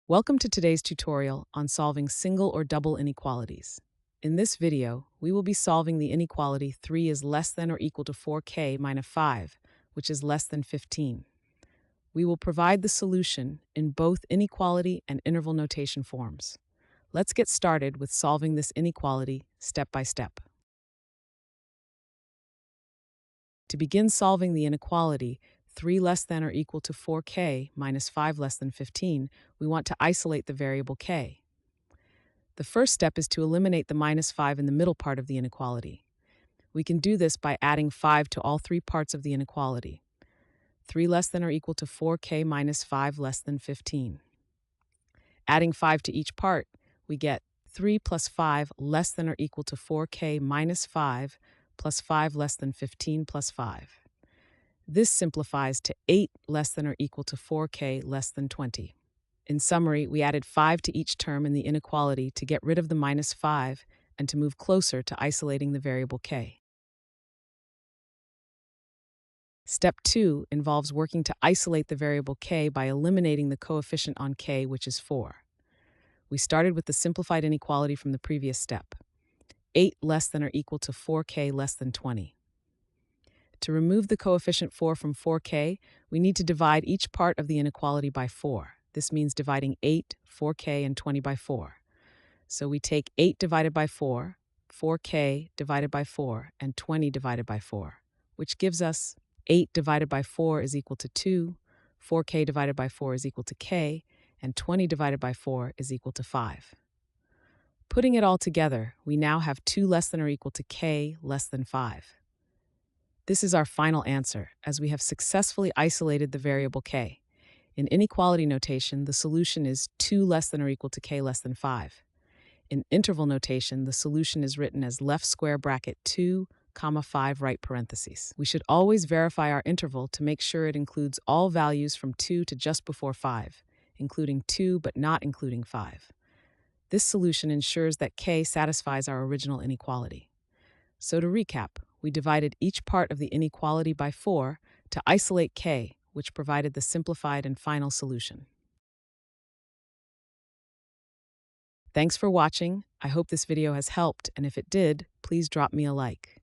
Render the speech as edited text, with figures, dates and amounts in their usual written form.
Welcome to today's tutorial on solving single or double inequalities. In this video, we will be solving the inequality 3 is less than or equal to 4k minus 5, which is less than 15. We will provide the solution in both inequality and interval notation forms. Let's get started with solving this inequality step by step. To begin solving the inequality 3 less than or equal to 4k minus 5 less than 15, we want to isolate the variable k. The first step is to eliminate the minus 5 in the middle part of the inequality. We can do this by adding 5 to all three parts of the inequality. 3 less than or equal to 4k minus 5 less than 15. Adding 5 to each part, we get 3 plus 5 less than or equal to 4k minus 5 plus 5 less than 15 plus 5. This simplifies to 8 less than or equal to 4k less than 20. In summary, we added 5 to each term in the inequality to get rid of the minus 5 and to move closer to isolating the variable k. Step 2 involves working to isolate the variable k by eliminating the coefficient on k, which is 4. We started with the simplified inequality from the previous step. 8 less than or equal to 4k less than 20. To remove the coefficient 4 from 4k, we need to divide each part of the inequality by 4. This means dividing 8, 4k, and 20 by 4. So we take 8 divided by 4, 4k divided by 4, and 20 divided by 4, which gives us 8 divided by 4 is equal to 2, 4k divided by 4 is equal to k, and 20 divided by 4 is equal to 5. Putting it all together, we now have 2 less than or equal to k less than 5. This is our final answer, as we have successfully isolated the variable k. In inequality notation, the solution is 2 less than or equal to k less than 5. In interval notation, the solution is written as left square bracket 2, 5 right parentheses. We should always verify our interval to make sure it includes all values from 2 to just before 5, including 2 but not including 5. This solution ensures that k satisfies our original inequality. So to recap, we divided each part of the inequality by 4 to isolate k, which provided the simplified and final solution. Thanks for watching. I hope this video has helped, and if it did, please drop me a like.